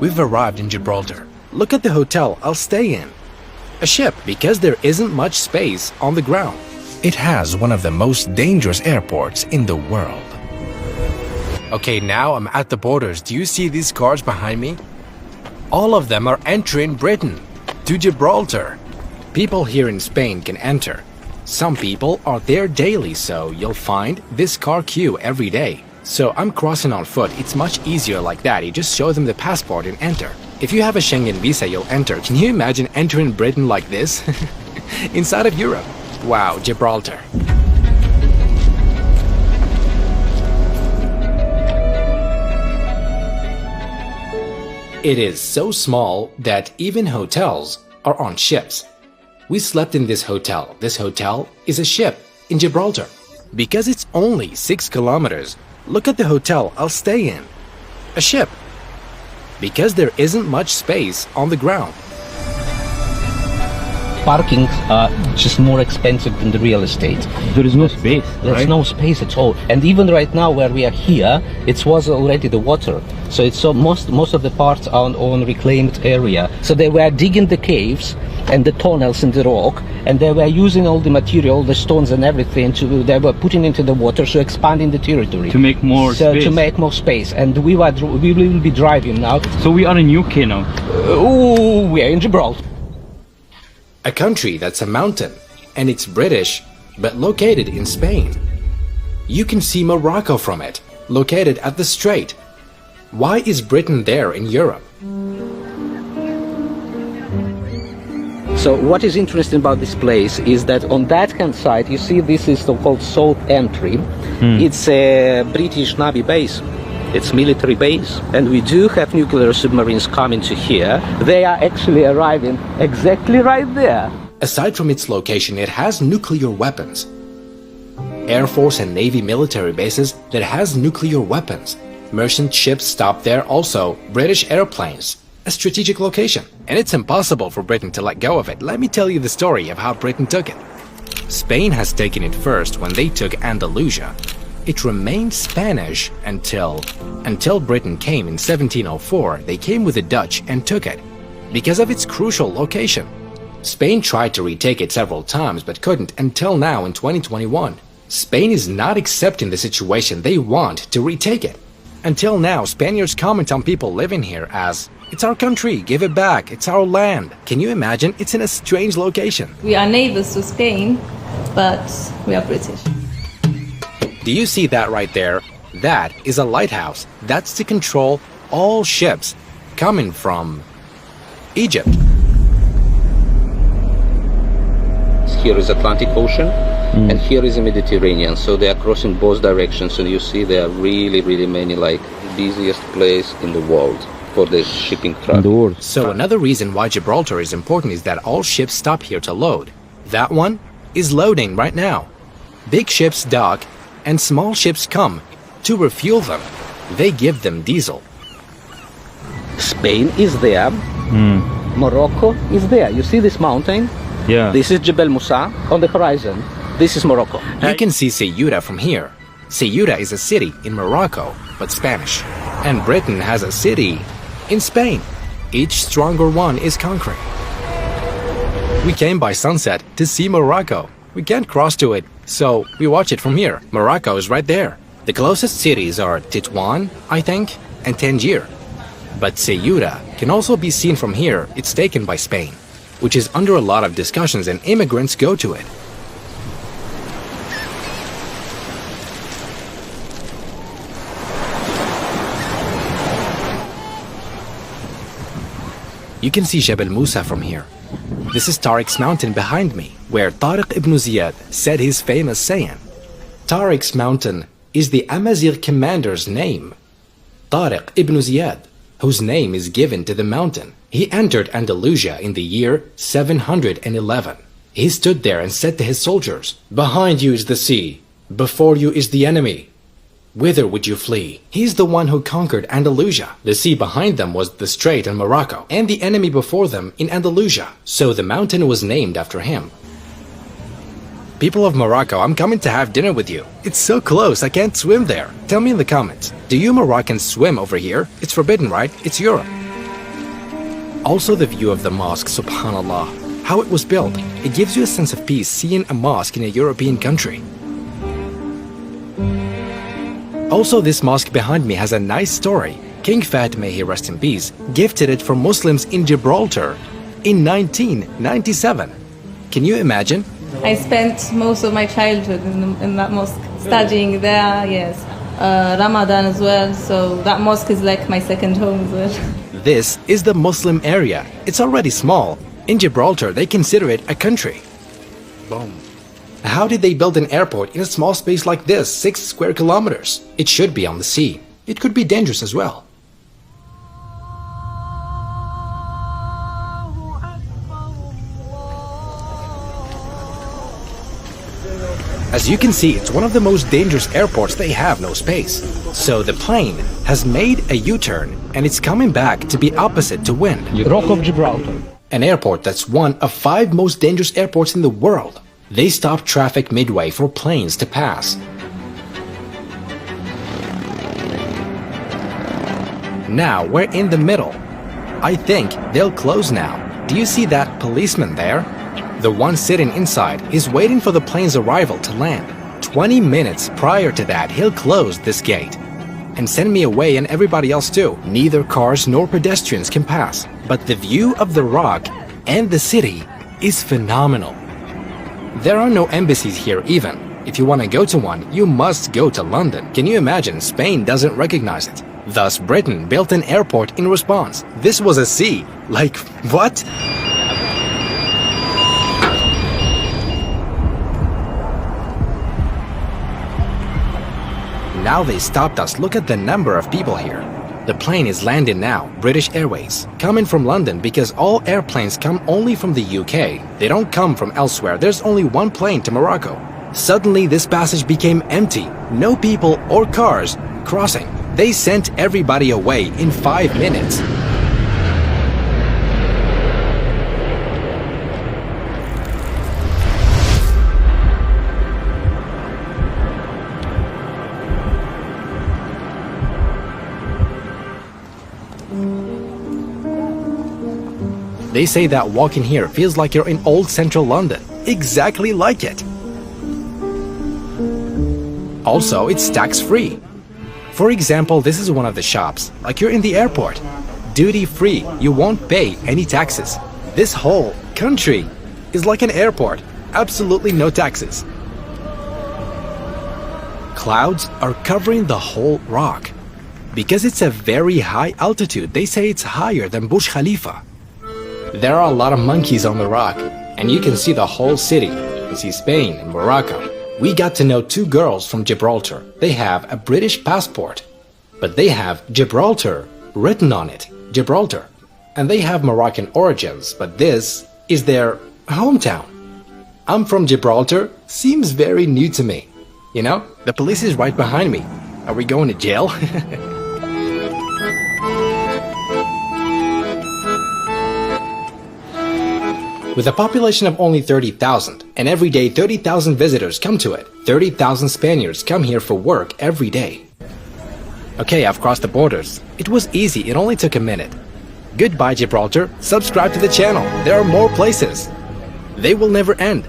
We've arrived in Gibraltar. Look at the hotel I'll stay in. A ship because there isn't much space on the ground. It has one of the most dangerous airports in the world. Okay, now I'm at the borders. Do you see these cars behind me? All of them are entering Britain to Gibraltar. People here in Spain can enter. Some people are there daily, so you'll find this car queue every day. So I'm crossing on foot. It's much easier like that. You just show them the passport and enter. If you have a Schengen visa, you'll enter. Can you imagine entering Britain like this? Inside of Europe. Wow, Gibraltar. It is so small that even hotels are on ships. We slept in this hotel. This hotel is a ship in Gibraltar. Because it's only 6 kilometers, look at the hotel I'll stay in. A ship. Because there isn't much space on the ground. Parkings are just more expensive than the real estate. There is no space, There's no space at all. And even right now where we are here, it was already the water. So it's most of the parts are on reclaimed area. So they were digging the caves and the tunnels in the rock, and they were using all the material, the stones and everything, they were putting into the water, so expanding the territory. To make more space. To make more space. And we will be driving now. So we are in UK now? We are in Gibraltar. A country that's a mountain, and it's British, but located in Spain. You can see Morocco from it, located at the Strait. Why is Britain there in Europe? So what is interesting about this place is that on that hand side, you see this is the called South Entry. It's a British Navy base. It's military base, and we do have nuclear submarines coming to here. They are actually arriving exactly right there. Aside from its location, it has nuclear weapons. Air Force and Navy military bases that has nuclear weapons. Merchant ships stop there, also British airplanes. A strategic location. And it's impossible for Britain to let go of it. Let me tell you the story of how Britain took it. Spain has taken it first when they took Andalusia. It remained Spanish until Britain came in 1704. They came with the Dutch and took it because of its crucial location. Spain tried to retake it several times but couldn't until now in 2021. Spain is not accepting the situation. They want to retake it. Until now, Spaniards comment on people living here as, "It's our country, give it back, it's our land." Can you imagine? It's in a strange location. We are neighbors to Spain, but we are British. Do you see that right there? That is a lighthouse. That's to control all ships coming from Egypt. Here is Atlantic Ocean, and here is the Mediterranean. So they are crossing both directions, and you see there are really, really many, like, busiest place in the world for the shipping traffic. So another reason why Gibraltar is important is that all ships stop here to load. That one is loading right now. Big ships dock, and small ships come to refuel them. They give them diesel. Spain is there. Morocco is there. You see this mountain? Yeah. This is Jebel Musa on the horizon. This is Morocco. You can see Ceuta from here. Ceuta is a city in Morocco, but Spanish. And Britain has a city in Spain. Each stronger one is conquering. We came by sunset to see Morocco. We can't cross to it, so we watch it from here. Morocco is right there. The closest cities are Tétouan, I think, and Tangier. But Ceuta can also be seen from here. It's taken by Spain, which is under a lot of discussions, and immigrants go to it. You can see Jebel Musa from here. This is Tariq's mountain behind me, where Tariq ibn Ziyad said his famous saying. Tariq's mountain is the Amazigh commander's name, Tariq ibn Ziyad, whose name is given to the mountain. He entered Andalusia in the year 711. He stood there and said to his soldiers, "Behind you is the sea, before you is the enemy. Whither would you flee?" He's the one who conquered Andalusia. The sea behind them was the Strait in Morocco, and the enemy before them in Andalusia. So the mountain was named after him. People of Morocco, I'm coming to have dinner with you. It's so close, I can't swim there. Tell me in the comments, do you Moroccans swim over here? It's forbidden, right? It's Europe. Also the view of the mosque, subhanallah. How it was built, it gives you a sense of peace seeing a mosque in a European country. Also, this mosque behind me has a nice story. King Fahd, may he rest in peace, gifted it for Muslims in Gibraltar in 1997. Can you imagine? I spent most of my childhood in that mosque, studying there, yes. Ramadan as well, so that mosque is like my second home as well. This is the Muslim area. It's already small. In Gibraltar, they consider it a country. Boom. How did they build an airport in a small space like this, 6 square kilometers? It should be on the sea. It could be dangerous as well. As you can see, it's one of the most dangerous airports. They have no space. So the plane has made a U-turn and it's coming back to be opposite to wind. Rock of Gibraltar. An airport that's one of 5 most dangerous airports in the world. They stop traffic midway for planes to pass. Now we're in the middle. I think they'll close now. Do you see that policeman there? The one sitting inside is waiting for the plane's arrival to land. 20 minutes prior to that, he'll close this gate and send me away and everybody else too. Neither cars nor pedestrians can pass. But the view of the rock and the city is phenomenal. There are no embassies here even. If you want to go to one, you must go to London. Can you imagine? Spain doesn't recognize it. Thus, Britain built an airport in response. This was a sea. Like, what? Now they stopped us. Look at the number of people here. The plane is landing now, British Airways, coming from London because all airplanes come only from the UK. They don't come from elsewhere. There's only one plane to Morocco. Suddenly, this passage became empty. No people or cars crossing. They sent everybody away in 5 minutes. They say that walking here feels like you're in old central London. Exactly like it. Also, it's tax-free. For example, this is one of the shops, like you're in the airport. Duty-free, you won't pay any taxes. This whole country is like an airport. Absolutely no taxes. Clouds are covering the whole rock. Because it's a very high altitude, they say it's higher than Burj Khalifa. There are a lot of monkeys on the rock, and you can see the whole city. You can see Spain and Morocco. We got to know 2 girls from Gibraltar. They have a British passport, but they have Gibraltar written on it, Gibraltar. And they have Moroccan origins, but this is their hometown. I'm from Gibraltar, seems very new to me. You know, the police is right behind me. Are we going to jail? With a population of only 30,000, and every day 30,000 visitors come to it. 30,000 Spaniards come here for work every day. Okay, I've crossed the borders. It was easy, it only took a minute. Goodbye, Gibraltar. Subscribe to the channel. There are more places. They will never end.